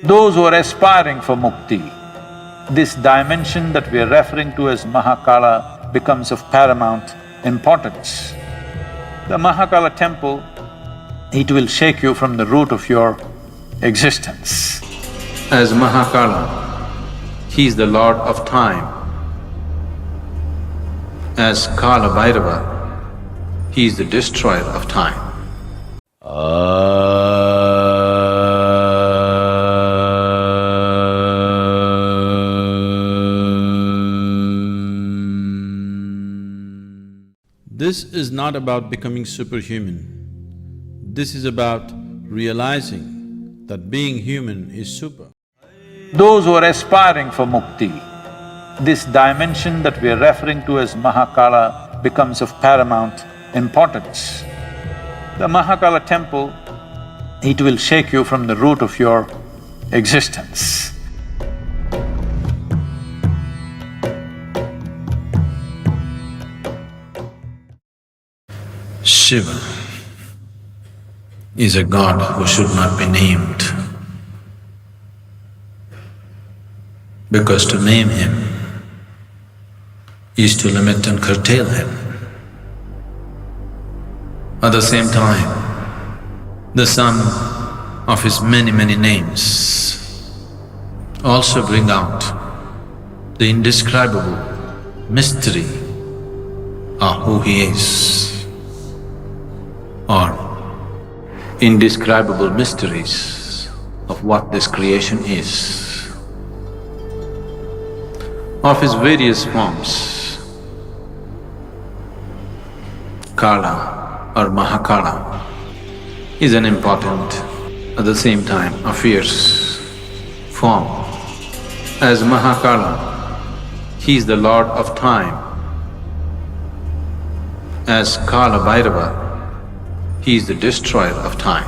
Those who are aspiring for mukti, this dimension that we are referring to as Mahakala becomes of paramount importance. The Mahakala temple, it will shake you from the root of your existence. As Mahakala, he is the lord of time. As Kala Bhairava, he is the destroyer of time. This is not about becoming superhuman. This is about realizing that being human is super. Those who are aspiring for mukti, this dimension that we are referring to as Mahakala becomes of paramount importance. The Mahakala temple, it will shake you from the root of your existence. Shiva is a god who should not be named, because to name him is to limit and curtail him. At the same time, the sum of his many names also bring out the indescribable mystery of who he is, or indescribable mysteries of what this creation is. Of his various forms, Kala or Mahakala is an important, at the same time a fierce form. As Mahakala, he is the lord of time. As Kala Bhairava, he is the destroyer of time.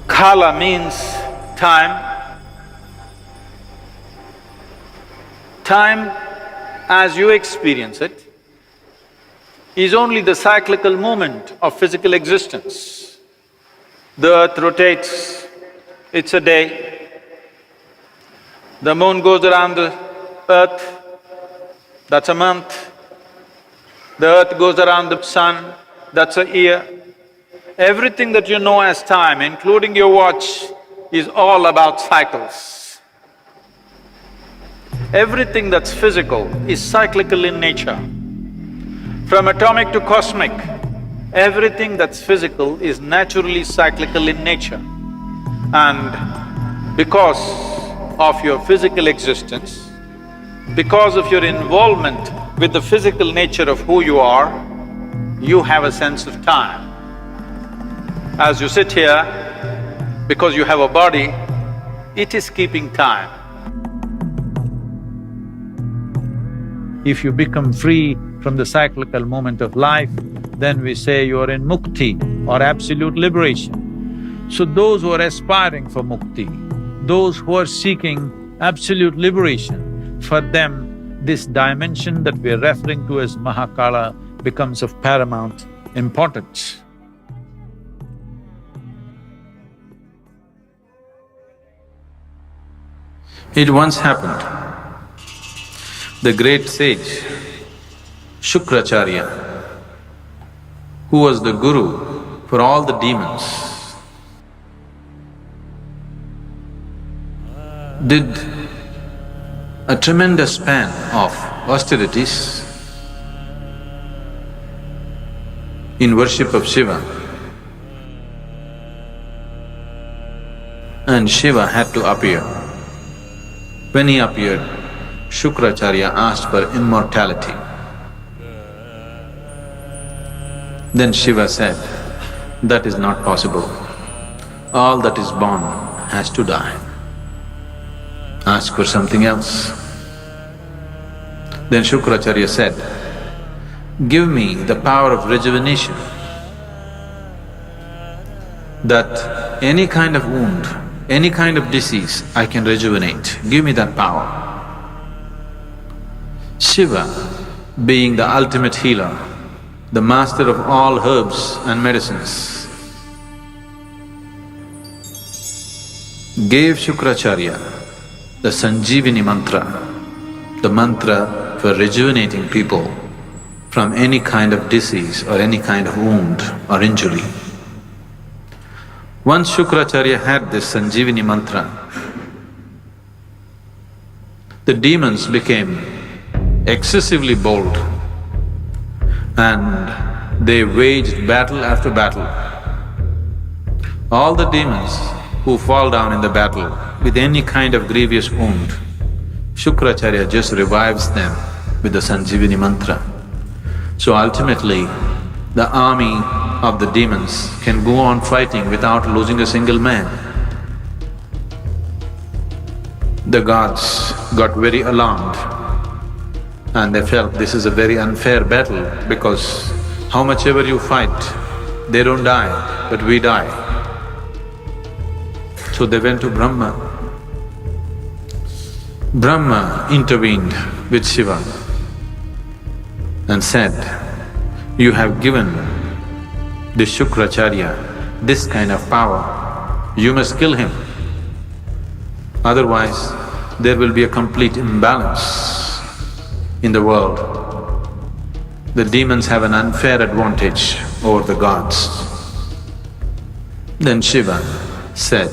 Kala means time. Time, as you experience it, is only the cyclical movement of physical existence. The earth rotates, it's a day. The moon goes around the earth, that's a month. The earth goes around the sun, that's a year. Everything that you know as time, including your watch, is all about cycles. Everything that's physical is cyclical in nature. From atomic to cosmic, everything that's physical is naturally cyclical in nature. And because of your physical existence, because of your involvement with the physical nature of who you are, you have a sense of time. As you sit here, because you have a body, it is keeping time. If you become free from the cyclical movement of life, then we say you are in mukti or absolute liberation. So those who are aspiring for mukti, those who are seeking absolute liberation, for them this dimension that we are referring to as Mahakala becomes of paramount importance. It once happened, the great sage Shikracharya, who was the guru for all the demons, did a tremendous span of austerities in worship of Shiva, and Shiva had to appear. When he appeared, Shikracharya asked for immortality. Then Shiva said, that is not possible. All that is born has to die. Ask for something else. Then Shikracharya said, give me the power of rejuvenation, that any kind of wound, any kind of disease I can rejuvenate, give me that power. Shiva, being the ultimate healer, the master of all herbs and medicines, gave Shikracharya the Sanjeevani mantra, the mantra for rejuvenating people from any kind of disease or any kind of wound or injury. Once Shikracharya had this Sanjeevani mantra, the demons became excessively bold and they waged battle after battle. All the demons who fall down in the battle with any kind of grievous wound, Shikracharya just revives them with the Sanjeevani mantra. So ultimately, the army of the demons can go on fighting without losing a single man. The gods got very alarmed and they felt this is a very unfair battle because how much ever you fight, they don't die, but we die. So they went to Brahma. Brahma intervened with Shiva and said, "You have given this Shikracharya this kind of power, you must kill him. Otherwise, there will be a complete imbalance in the world. The demons have an unfair advantage over the gods." Then Shiva said,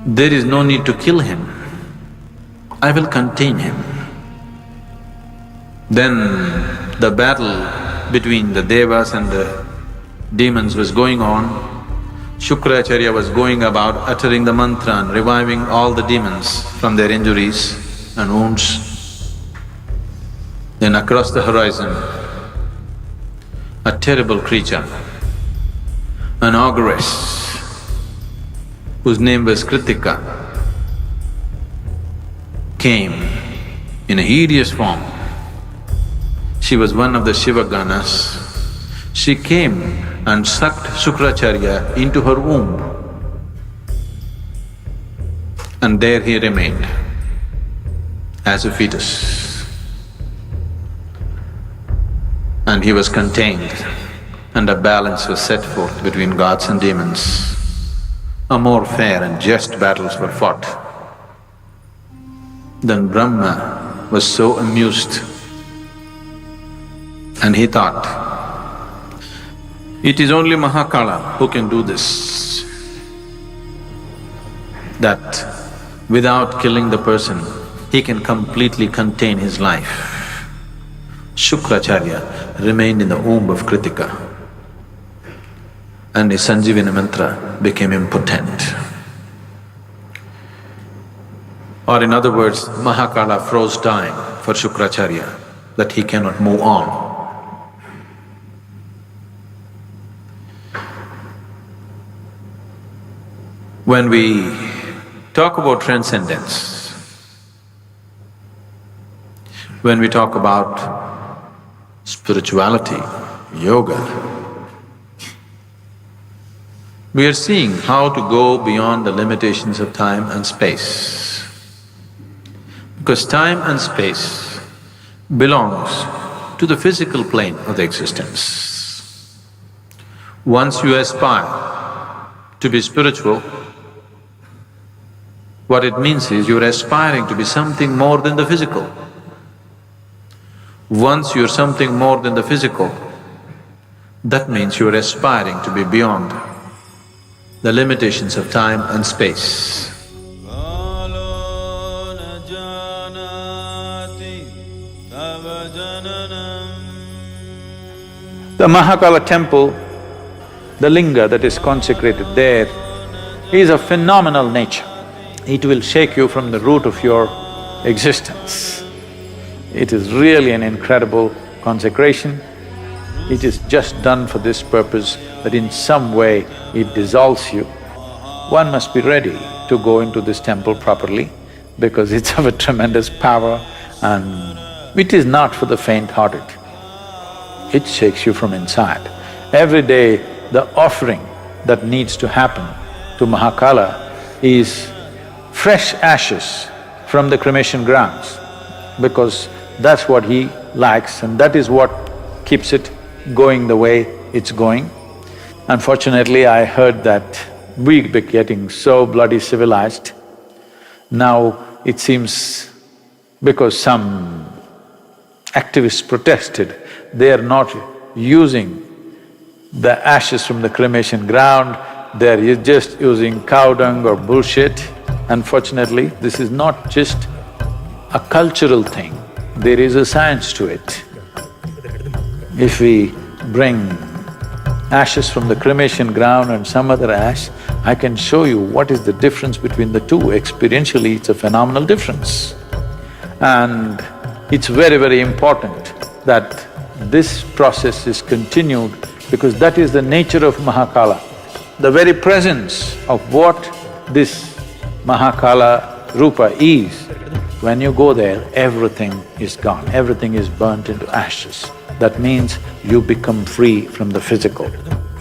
"There is no need to kill him, I will contain him." Then the battle between the devas and the demons was going on. Shikracharya was going about uttering the mantra and reviving all the demons from their injuries and wounds. Then across the horizon, a terrible creature, an ogress, whose name was Kritika, came in a hideous form. She was one of the Shiva Ganas. She came and sucked Shikracharya into her womb. And there he remained as a fetus. And he was contained and a balance was set forth between gods and demons. A more fair and just battles were fought. Then Brahma was so amused and he thought, it is only Mahakala who can do this, that without killing the person, he can completely contain his life. Shikracharya remained in the womb of Kritika and his Sanjeevani mantra became impotent. Or in other words, Mahakala froze time for Shikracharya, that he cannot move on. When we talk about transcendence, when we talk about spirituality, yoga, we are seeing how to go beyond the limitations of time and space. Because time and space belongs to the physical plane of the existence. Once you aspire to be spiritual, what it means is you're aspiring to be something more than the physical. Once you're something more than the physical, that means you're aspiring to be beyond the limitations of time and space. The Mahakala temple, the linga that is consecrated there, is of phenomenal nature. It will shake you from the root of your existence. It is really an incredible consecration. It is just done for this purpose, that in some way it dissolves you. One must be ready to go into this temple properly because it's of a tremendous power and it is not for the faint-hearted. It shakes you from inside. Every day, the offering that needs to happen to Mahakala is fresh ashes from the cremation grounds, because that's what he likes and that is what keeps it going the way it's going. Unfortunately, I heard that we be getting so bloody civilized. Now it seems because some activists protested, they are not using the ashes from the cremation ground, they're just using cow dung or bullshit. Unfortunately, this is not just a cultural thing, there is a science to it. If we bring ashes from the cremation ground and some other ash, I can show you what is the difference between the two. Experientially, it's a phenomenal difference. And it's very, very important that this process is continued because that is the nature of Mahakala. The very presence of what this Mahakala Rupa is, when you go there, everything is gone, everything is burnt into ashes. That means you become free from the physical.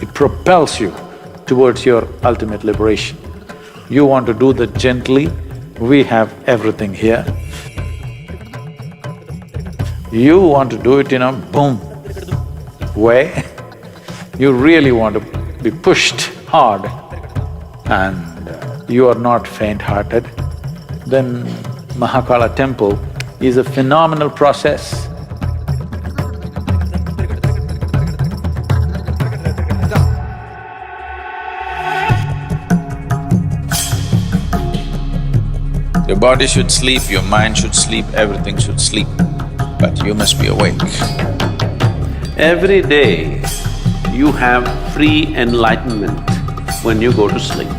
It propels you towards your ultimate liberation. You want to do that gently, we have everything here. You want to do it in a boom way, you really want to be pushed hard and you are not faint-hearted, then Mahakala temple is a phenomenal process. Your body should sleep, your mind should sleep, everything should sleep, but you must be awake. Every day, you have free enlightenment when you go to sleep.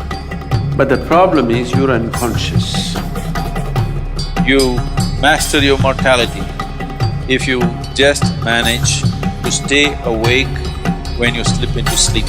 But the problem is you're unconscious. You master your mortality if you just manage to stay awake when you slip into sleep.